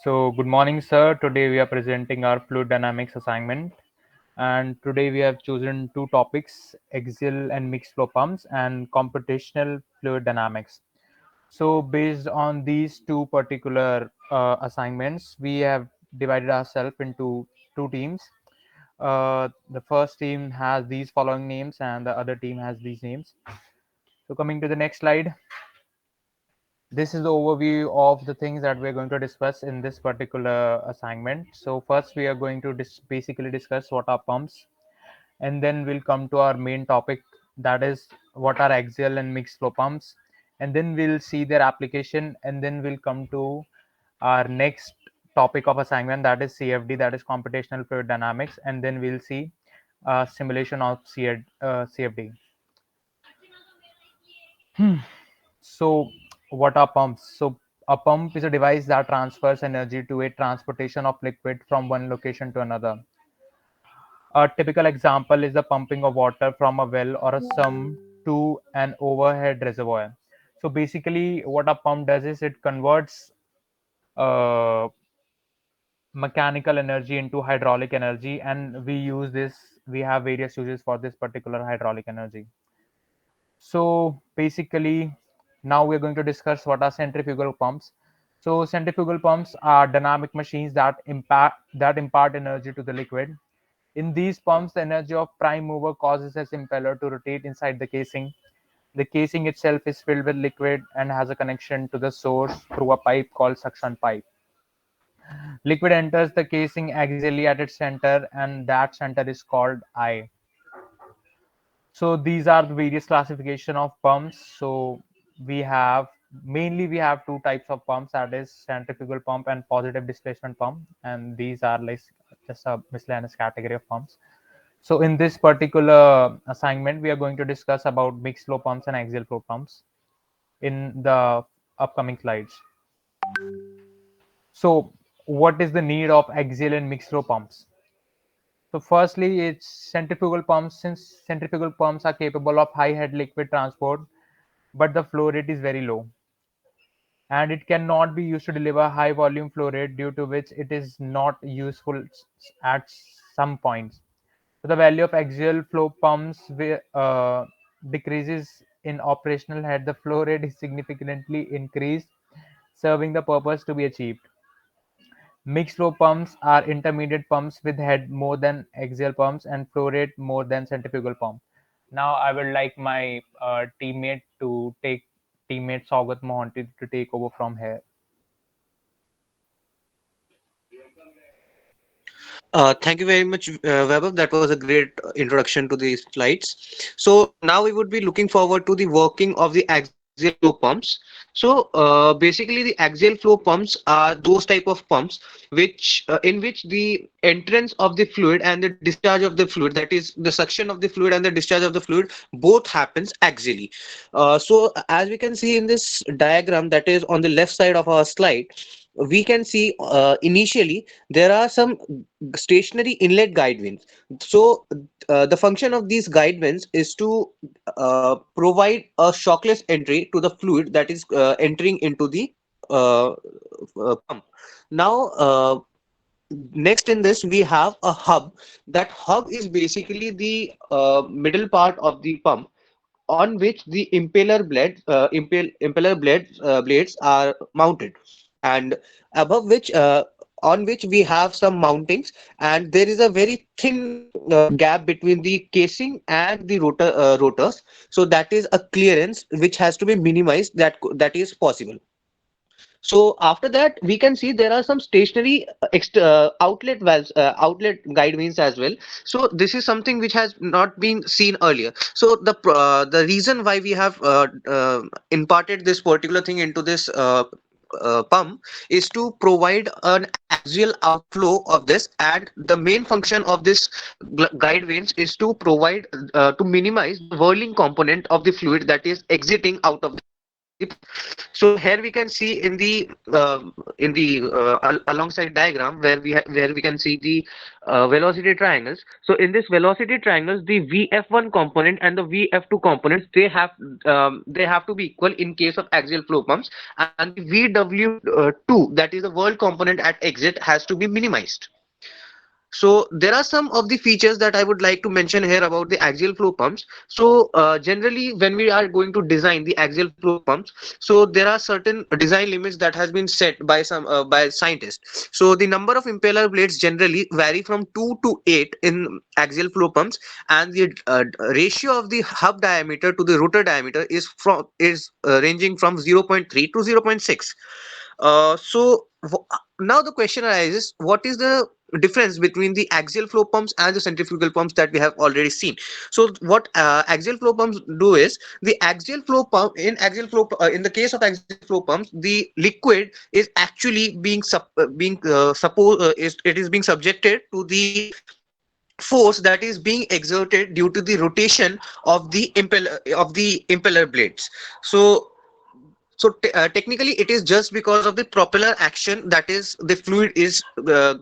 So, good morning, sir. Today we are presenting our fluid dynamics assignment. And today we have chosen two topics, axial and mixed flow pumps and computational fluid dynamics. So, based on these two particular assignments, we have divided ourselves into two teams. The first team has these following names, and the other team has these names. So, coming to the next slide, this is the overview of the things that we're going to discuss in this particular assignment. So first we are going to basically discuss what are pumps, and then we'll come to our main topic, that is what are axial and mixed flow pumps, and then we'll see their application, and then we'll come to our next topic of assignment, that is CFD, that is computational fluid dynamics, and then we'll see simulation of CFD. So, what are pumps? So, a pump is a device that transfers energy to a transportation of liquid from one location to another. A typical example is the pumping of water from a well or a sump to an overhead reservoir. So, basically, what a pump does is it converts uh, mechanical energy into hydraulic energy, and we have various uses for this particular hydraulic energy. So basically, now we're going to discuss what are centrifugal pumps. So centrifugal pumps are dynamic machines that impart energy to the liquid. In these pumps, the energy of prime mover causes its impeller to rotate inside the casing. The casing itself is filled with liquid and has a connection to the source through a pipe called suction pipe. Liquid enters the casing axially at its center, and that center is called eye. So these are the various classification of pumps. So we have we have two types of pumps, that is centrifugal pump and positive displacement pump, and these are like just a miscellaneous category of pumps. So in this particular assignment we are going to discuss about mixed flow pumps and axial flow pumps in the upcoming slides. So what is the need of axial and mixed flow pumps? So firstly, it's centrifugal pumps. Since centrifugal pumps are capable of high head liquid transport, but the flow rate is very low, and it cannot be used to deliver high volume flow rate, due to which it is not useful at some points. So the value of axial flow pumps decreases in operational head. The flow rate is significantly increased, serving the purpose to be achieved. Mixed flow pumps are intermediate pumps with head more than axial pumps and flow rate more than centrifugal pump. Now I would like my teammate Saugat Mohanty to take over from here. Thank you very much, Vaibhav. That was a great introduction to the slides. So now we would be looking forward to the working of the axial flow pumps. So basically, the axial flow pumps are those type of pumps in which the entrance of the fluid and the discharge of the fluid, that is the suction of the fluid and the discharge of the fluid, both happens axially. So as we can see in this diagram that is on the left side of our slide, we can see initially there are some stationary inlet guide vanes. So the function of these guide vanes is to provide a shockless entry to the fluid that is entering into the uh, pump. Now, next in this we have a hub. That hub is basically the middle part of the pump, on which the impeller blades are mounted, and above which on which we have some mountings, and there is a very thin gap between the casing and the rotors, so that is a clearance which has to be minimized, that is possible. So after that, we can see there are some stationary outlet valves, outlet guide vanes as well. So this is something which has not been seen earlier. So the reason why we have imparted this particular thing into this pump is to provide an axial outflow of this, and the main function of this guide vanes is to provide to minimize the whirling component of the fluid that is exiting out of. So here we can see in the alongside diagram where where we can see the velocity triangles. So in this velocity triangles, the VF1 component and the VF2 components, they have to be equal in case of axial flow pumps, and the VW2, that is the world component at exit, has to be minimized. So there are some of the features that I would like to mention here about the axial flow pumps. So generally, when we are going to design the axial flow pumps, so there are certain design limits that has been set by some by scientists. So the number of impeller blades generally vary from 2 to 8 in axial flow pumps, and the ratio of the hub diameter to the rotor diameter is ranging from 0.3 to 0.6. Now the question arises, what is the difference between the axial flow pumps and the centrifugal pumps that we have already seen? So what axial flow pumps do is, the axial flow pump in the case of axial flow pumps, the liquid is actually it is being subjected to the force that is being exerted due to the rotation of the impeller blades. So technically, it is just because of the propeller action that is the fluid is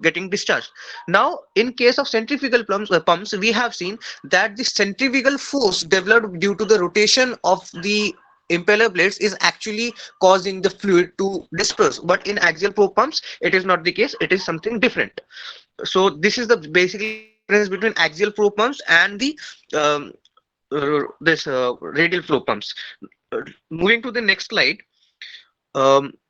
getting discharged. Now, in case of centrifugal pumps, we have seen that the centrifugal force developed due to the rotation of the impeller blades is actually causing the fluid to disperse. But in axial flow pumps, it is not the case. It is something different. So this is the basically the difference between axial flow pumps and the um, this radial flow pumps. Moving to the next slide,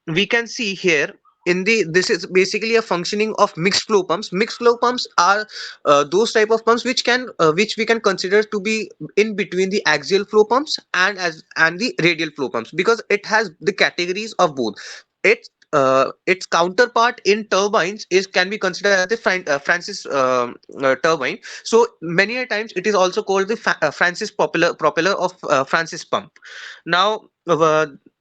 we can see here in the this is basically a functioning of mixed flow pumps. Mixed flow pumps are those type of pumps which we can consider to be in between the axial flow pumps and the radial flow pumps, because it has the categories of both. Its counterpart in turbines is can be considered as the Francis turbine. So many a times it is also called the Francis propeller of Francis pump. Now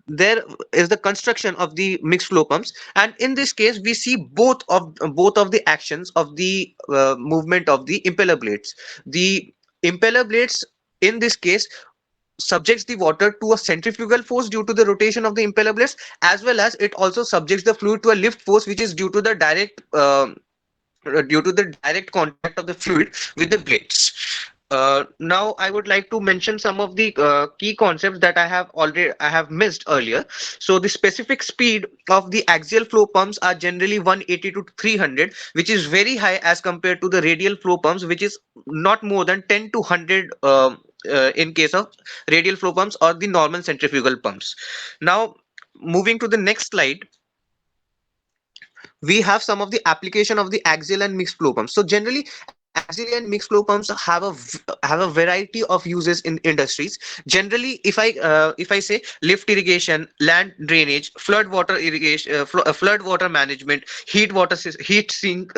there is the construction of the mixed flow pumps, and in this case we see both of the actions of the movement of the impeller blades. The impeller blades in this case subjects the water to a centrifugal force due to the rotation of the impeller blades, as well as it also subjects the fluid to a lift force, which is due to the direct contact of the fluid with the blades. Now I would like to mention some of the key concepts that I have missed earlier. So the specific speed of the axial flow pumps are generally 180 to 300, which is very high as compared to the radial flow pumps, which is not more than 10 to 100 in case of radial flow pumps or the normal centrifugal pumps. Now moving to the next slide, we have some of the application of the axial and mixed flow pumps. So generally, axial and mixed flow pumps have a variety of uses in industries. Generally, if I say lift irrigation, land drainage, flood water irrigation, flood water management, heat water system,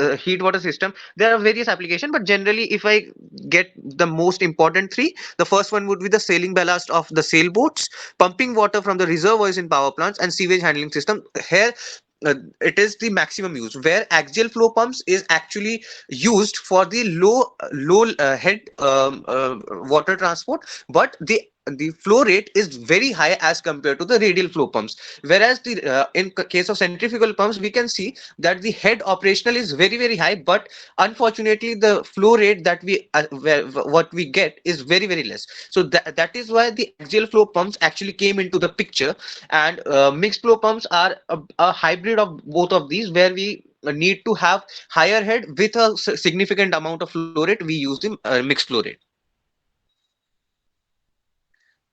there are various applications. But generally, if I get the most important three, the first one would be the sailing ballast of the sailboats, pumping water from the reservoirs in power plants, and sewage handling system. Here it is the maximum use, where axial flow pumps is actually used for the low head water transport, but the flow rate is very high as compared to the radial flow pumps. Whereas the in case of centrifugal pumps, we can see that the head operational is very high, but unfortunately the flow rate that what we get is very less. So that is why the axial flow pumps actually came into the picture, and mixed flow pumps are a hybrid of both of these, where we need to have higher head with a significant amount of flow rate. We use the mixed flow rate.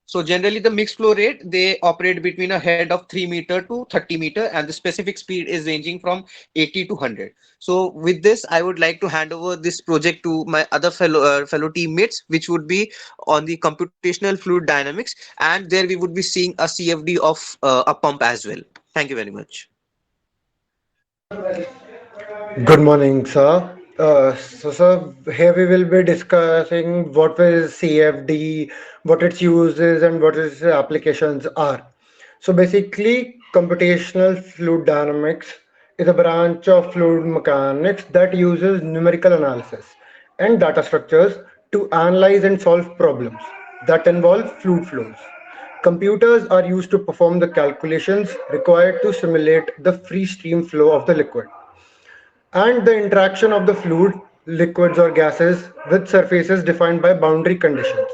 So generally the mixed flow rate, they operate between a head of 3 meter to 30 meter, and the specific speed is ranging from 80 to 100. So with this, I would like to hand over this project to my other fellow teammates, which would be on the computational fluid dynamics, and there we would be seeing a CFD of a pump as well. Thank you very much. Good morning, sir. Sir, here we will be discussing what is CFD, what its uses, and what its applications are. So, basically, computational fluid dynamics is a branch of fluid mechanics that uses numerical analysis and data structures to analyze and solve problems that involve fluid flows. Computers are used to perform the calculations required to simulate the free stream flow of the liquid and the interaction of the fluid, liquids, or gases with surfaces defined by boundary conditions.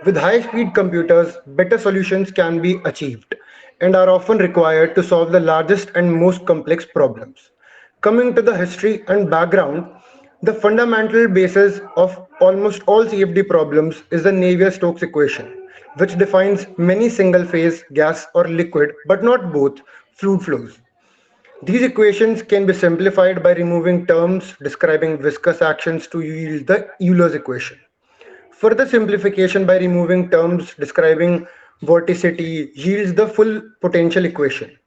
With high speed computers, better solutions can be achieved and are often required to solve the largest and most complex problems. Coming to the history and background, the fundamental basis of almost all CFD problems is the Navier-Stokes equation, which defines many single phase gas or liquid, but not both, fluid flows. These equations can be simplified by removing terms describing viscous actions to yield the Euler's equation. Further simplification by removing terms describing vorticity yields the full potential equation.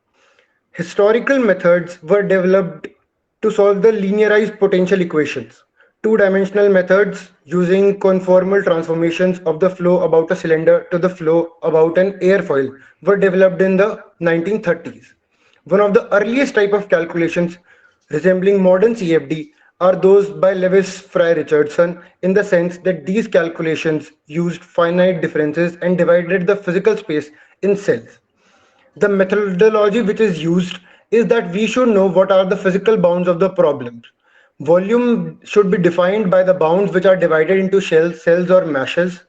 Historical methods were developed to solve the linearized potential equations. Two-dimensional methods using conformal transformations of the flow about a cylinder to the flow about an airfoil were developed in the 1930s. One of the earliest type of calculations resembling modern CFD are those by Lewis Fry Richardson in the sense that these calculations used finite differences and divided the physical space in cells. The methodology which is used is that we should know what are the physical bounds of the problems. Volume should be defined by the bounds which are divided into shells, cells or meshes.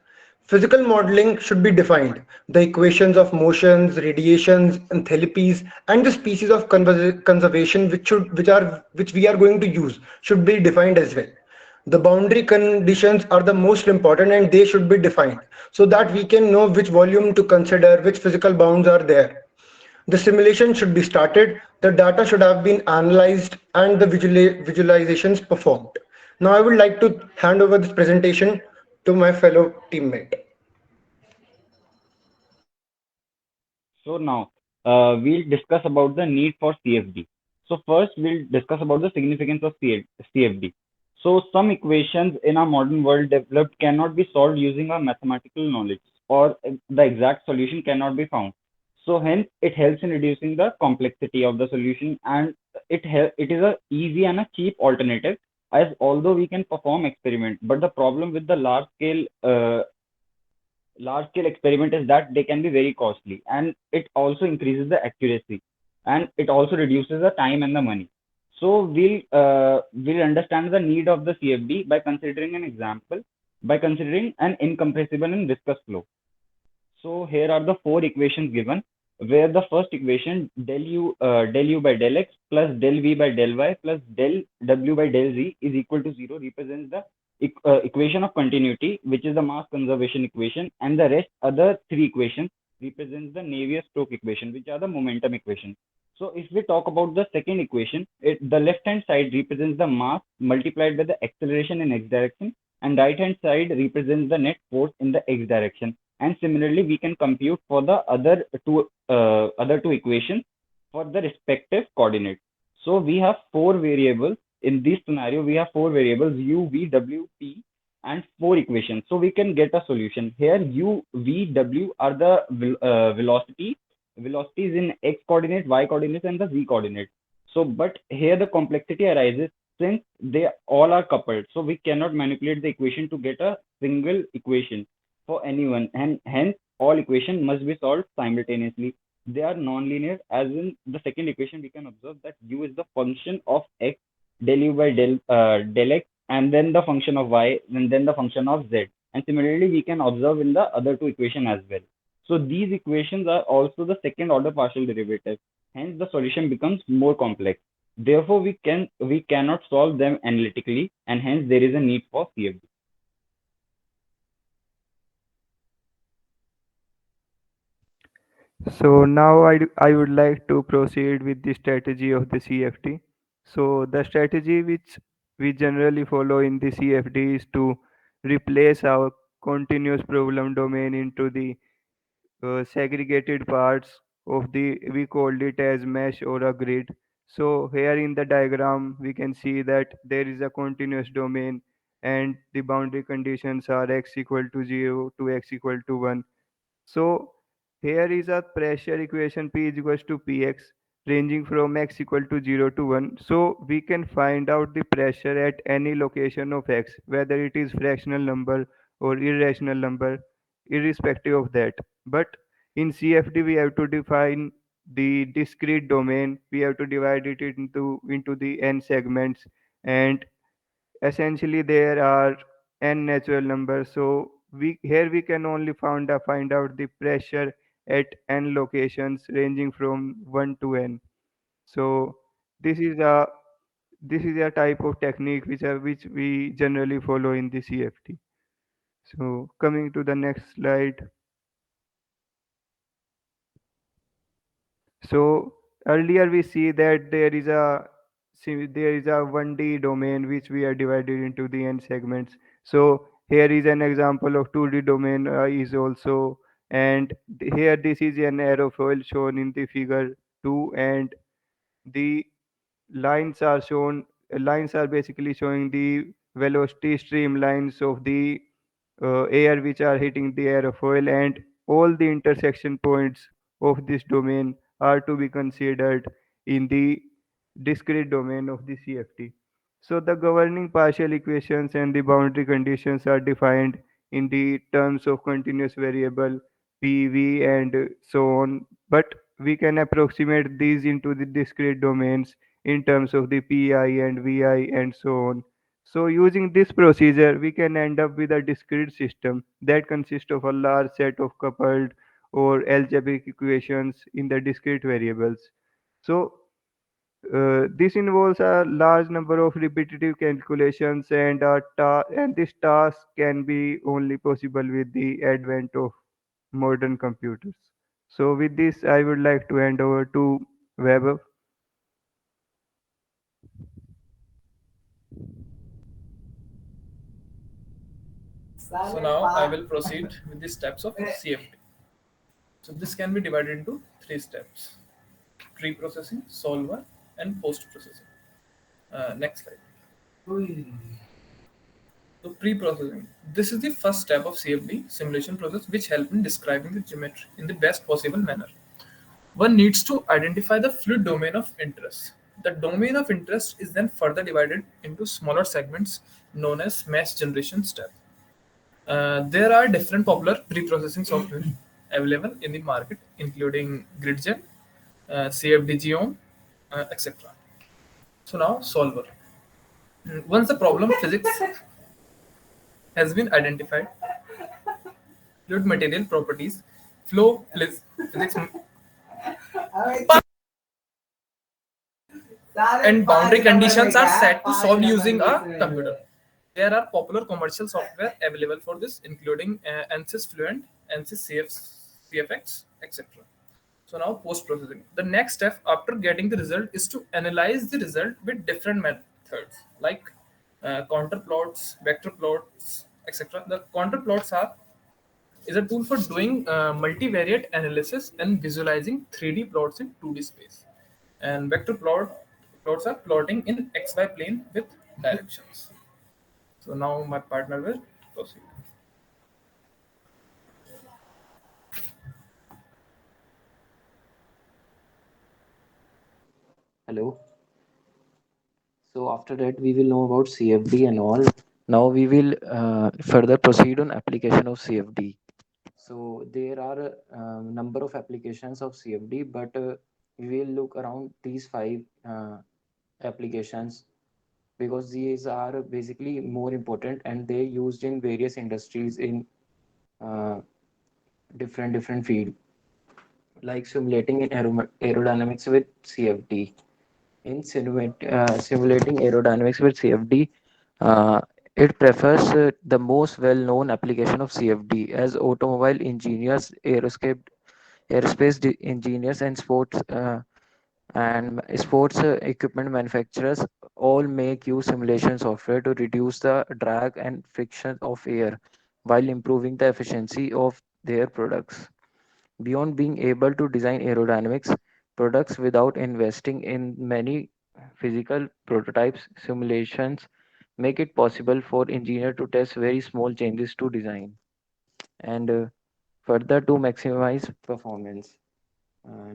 Physical modeling should be defined. The equations of motions, radiations, enthalipies, and the species of conservation which we are going to use should be defined as well. The boundary conditions are the most important and they should be defined so that we can know which volume to consider, which physical bounds are there. The simulation should be started, the data should have been analyzed, and the visualizations performed. Now, I would like to hand over this presentation to my fellow teammate. So now we'll discuss about the need for CFD. So first we'll discuss about the significance of CFD. So some equations in our modern world developed cannot be solved using our mathematical knowledge, or the exact solution cannot be found. So hence it helps in reducing the complexity of the solution, and it is a easy and a cheap alternative, as although we can perform experiment, but the problem with the large scale experiment is that they can be very costly, and it also increases the accuracy, and it also reduces the time and the money. So we'll understand the need of the CFD by considering an example, by considering an incompressible and viscous flow. So here are the four equations given, where the first equation del u by del x plus del v by del y plus del w by del z is equal to 0 represents the equation of continuity, which is the mass conservation equation, and the rest other three equations represents the Navier-Stokes equation, which are the momentum equation. So if we talk about the second equation, the left hand side represents the mass multiplied by the acceleration in x direction, and right hand side represents the net force in the x direction. And similarly, we can compute for the other two equations for the respective coordinates. So we have four variables in this scenario. We have four variables u, v, w, t, and four equations. So we can get a solution here. U, v, w are the velocities in x coordinate, y coordinate, and the z coordinate. So, but here the complexity arises since they all are coupled. So we cannot manipulate the equation to get a single equation for anyone, and hence all equations must be solved simultaneously. They are non-linear, as in the second equation we can observe that u is the function of x, del u by del x, and then the function of y, and then the function of z. And similarly, we can observe in the other two equation as well. So these equations are also the second order partial derivative. Hence the solution becomes more complex. Therefore, we cannot solve them analytically, and hence there is a need for CFD. So now I would like to proceed with the strategy of the CFD. So the strategy which we generally follow in the CFD is to replace our continuous problem domain into the segregated parts of the, we called it as mesh or a grid. So here in the diagram we can see that there is a continuous domain and the boundary conditions are x equal to 0 to x equal to 1. So here is a pressure equation P is equals to Px ranging from x equal to 0 to 1. So we can find out the pressure at any location of x, whether it is fractional number or irrational number, irrespective of that. But In CFD, we have to define the discrete domain. We have to divide it into the n segments, and essentially there are n natural numbers. So we can only find out the pressure at n locations ranging from 1 to n. So this is a type of technique which we generally follow in the CFD. So coming to the next slide. So earlier we see that there is a 1D domain which we are divided into the n segments. So here is an example of 2D domain is also, and here this is an aerofoil shown in the figure 2, and the lines are basically showing the velocity streamlines of the air which are hitting the aerofoil, and all the intersection points of this domain are to be considered in the discrete domain of the CFT. So the governing partial equations and the boundary conditions are defined in the terms of continuous variable PV and so on, but we can approximate these into the discrete domains in terms of the PI and VI and so on. So using this procedure, we can end up with a discrete system that consists of a large set of coupled or algebraic equations in the discrete variables. So this involves a large number of repetitive calculations, and and this task can be only possible with the advent of modern computers. So with this, I would like to hand over to Weber. So now I will proceed with the steps of CFD. So this can be divided into three steps: pre-processing, solver, and post-processing. Next slide. So pre-processing. This is the first step of CFD simulation process, which help in describing the geometry in the best possible manner. One needs to identify the fluid domain of interest. The domain of interest is then further divided into smaller segments known as mesh generation step. There are different popular pre-processing software available in the market, including GridGen, CFD Geom, etc. So now solver. Once the problem physics has been identified, fluid material properties, flow physics, and boundary conditions are set to solve using a computer. There are popular commercial software available for this, including ANSYS Fluent, ANSYS CFX, etc. So now post-processing. The next step after getting the result is to analyze the result with different methods like counter plots, vector plots, etc. The counter plots are is a tool for doing multivariate analysis and visualizing 3D plots in 2D space. And plots are plotting in XY plane with directions. So now my partner will proceed. Hello. So after that, we will know about CFD and all. Now we will further proceed on application of CFD. So there are a number of applications of CFD, but we will look around these five applications because these are basically more important and they used in various industries in uh, different field, like simulating in aerodynamics with CFD. In simulating aerodynamics with CFD, uh, it prefers the most well-known application of CFD as automobile engineers, aerospace engineers, and sports equipment manufacturers all make use simulation software to reduce the drag and friction of air while improving the efficiency of their products. Beyond being able to design aerodynamics products without investing in many physical prototypes, simulations make it possible for engineer to test very small changes to design and further to maximize performance. Uh,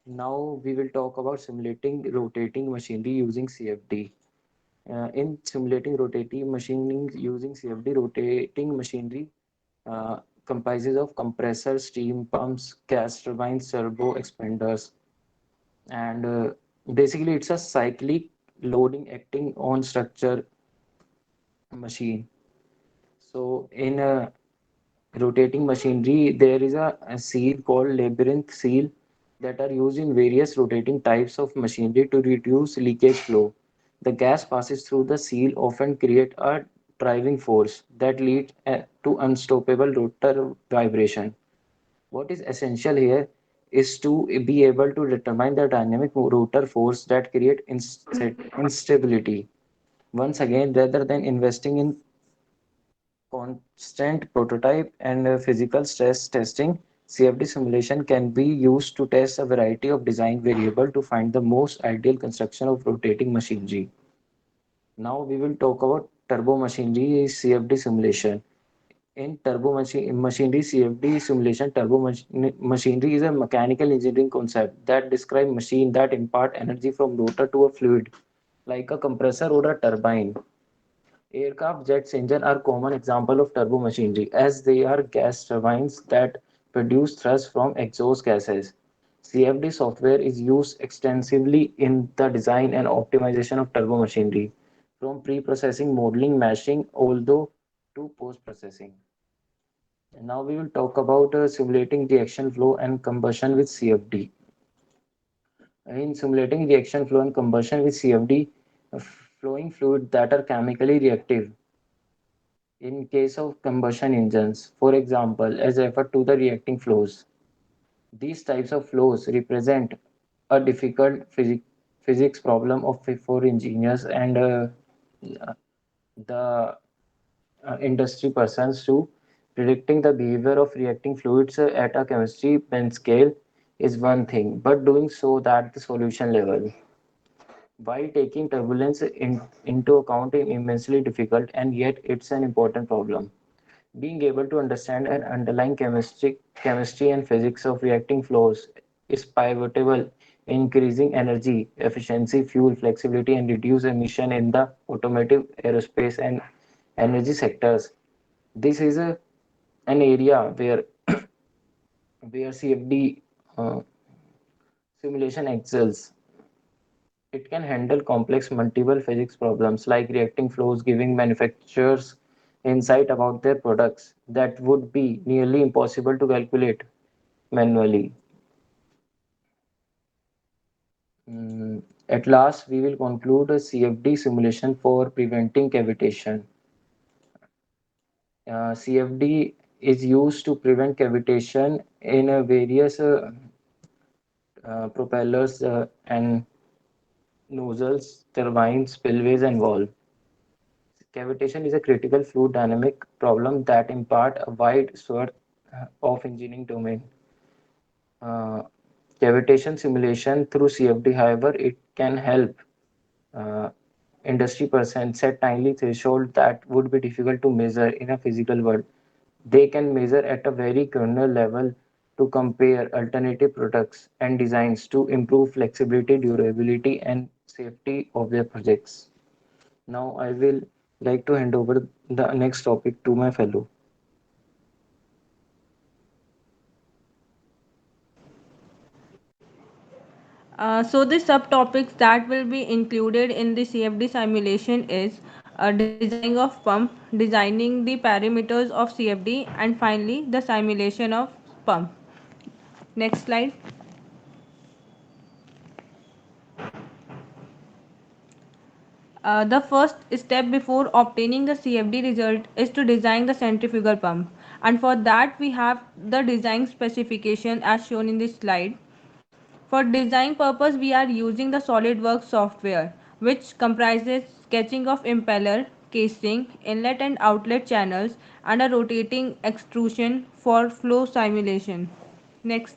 Now we will talk about simulating rotating machinery using CFD. In simulating rotating machining using CFD, rotating machinery comprises of compressors, steam pumps, gas turbines, turbo expanders, and basically it's a cyclic loading acting on structure machine. So in rotating machinery, there is a seal called labyrinth seal that are used in various rotating types of machinery to reduce leakage flow. The gas passes through the seal, often create a driving force that leads to unstoppable rotor vibration. What is essential here is to be able to determine the dynamic rotor force that create instability. Once again, rather than investing in constant prototype and physical stress testing, CFD simulation can be used to test a variety of design variables to find the most ideal construction of rotating machinery. Now we will talk about turbo machinery CFD simulation. In machinery CFD simulation, machinery is a mechanical engineering concept that describes machine that impart energy from rotor to a fluid, like a compressor or a turbine. Aircraft jets engine are common example of turbo machinery as they are gas turbines that produce thrust from exhaust gases. CFD software is used extensively in the design and optimization of turbo machinery, from pre-processing, modeling, meshing, although to post-processing. And now we will talk about simulating reaction flow and combustion with CFD. In simulating reaction flow and combustion with CFD, flowing fluid that are chemically reactive in case of combustion engines, for example, as referred to the reacting flows. These types of flows represent a difficult physics problem for engineers and the industry persons to predicting the behavior of reacting fluids at a chemistry bench scale is one thing, but doing so at the solution level while taking turbulence into account is immensely difficult, and yet it's an important problem. Being able to understand an underlying chemistry and physics of reacting flows is pivotal in increasing energy efficiency, fuel flexibility, and reduce emission in the automotive, aerospace, and energy sectors. This is an area where CFD uh, simulation excels. It can handle complex multiple physics problems like reacting flows, giving manufacturers insight about their products that would be nearly impossible to calculate manually. At last, we will conclude a CFD simulation for preventing cavitation. CFD is used to prevent cavitation in various propellers and nozzles, turbines, spillways, and valves. Cavitation is a critical fluid dynamic problem that impart a wide swath of engineering domain. Uh, Cavitation simulation through CFD, however, it can help uh, industry person set tiny threshold that would be difficult to measure in a physical world. They can measure at a very granular level to compare alternative products and designs to improve flexibility, durability, and safety of their projects. Now I will like to hand over the next topic to my fellow. So the subtopics that will be included in the CFD simulation is designing of pump, designing the parameters of CFD, and finally the simulation of pump. Next slide. The first step before obtaining the CFD result is to design the centrifugal pump, and for that we have the design specification as shown in this slide. For design purpose, we are using the SolidWorks software, which comprises sketching of impeller, casing, inlet and outlet channels, and a rotating extrusion for flow simulation. Next.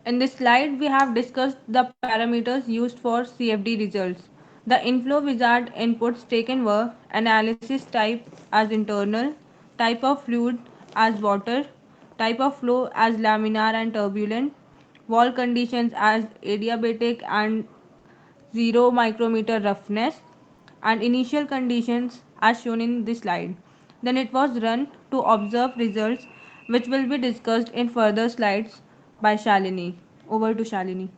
In this slide, we have discussed the parameters used for CFD results. The inflow wizard inputs taken were analysis type as internal, type of fluid as water, type of flow as laminar and turbulent, wall conditions as adiabatic and 0 micrometer roughness, and initial conditions as shown in this slide. Then it was run to observe results which will be discussed in further slides by Shalini. Over to Shalini.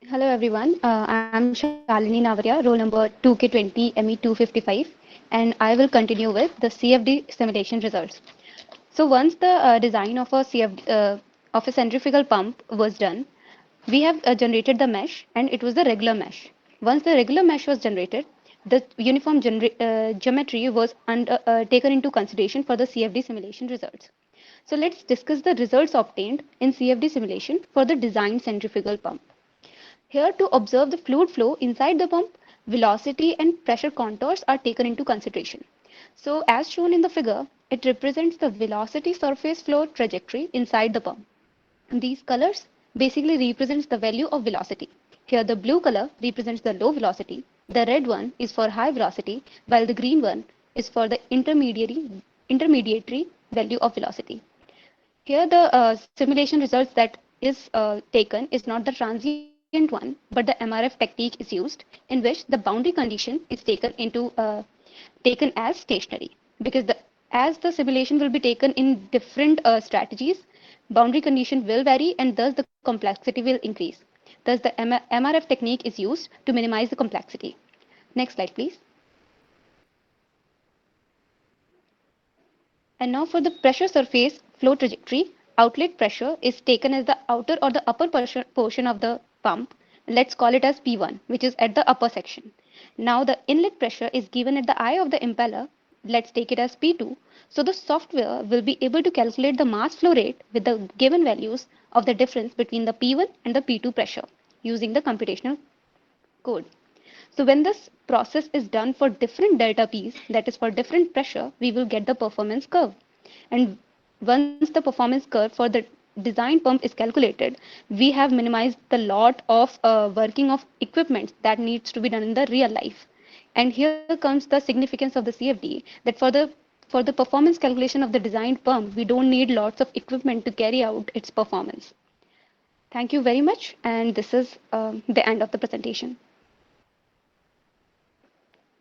Hello everyone, I'm Shalini Navaria, roll number 2K20 ME255, and I will continue with the CFD simulation results. So once the design of a of a centrifugal pump was done, we have generated the mesh, and it was the regular mesh. Once the regular mesh was generated, the uniform geometry was taken into consideration for the CFD simulation results. So let's discuss the results obtained in CFD simulation for the designed centrifugal pump. Here, to observe the fluid flow inside the pump, velocity and pressure contours are taken into consideration. So as shown in the figure, it represents the velocity surface flow trajectory inside the pump. These colors basically represents the value of velocity. Here the blue color represents the low velocity, the red one is for high velocity, while the green one is for the intermediary value of velocity. Here the simulation results that is taken is not the transient one, but the MRF technique is used, in which the boundary condition is taken as stationary, because as the simulation will be taken in different strategies, boundary condition will vary, and thus the complexity will increase. Thus the MRF technique is used to minimize the complexity. Next slide, please. And now for the pressure surface flow trajectory, outlet pressure is taken as the outer or the upper portion of the pump. Let's call it as P1, which is at the upper section. Now the inlet pressure is given at the eye of the impeller. Let's take it as P2. So the software will be able to calculate the mass flow rate with the given values of the difference between the P1 and the P2 pressure using the computational code. So when this process is done for different delta P's, that is for different pressure, we will get the performance curve. And once the performance curve for the design pump is calculated, we have minimized the lot of working of equipment that needs to be done in the real life. And here comes the significance of the CFD, that for the performance calculation of the designed pump, we don't need lots of equipment to carry out its performance. Thank you very much, and this is the end of the presentation.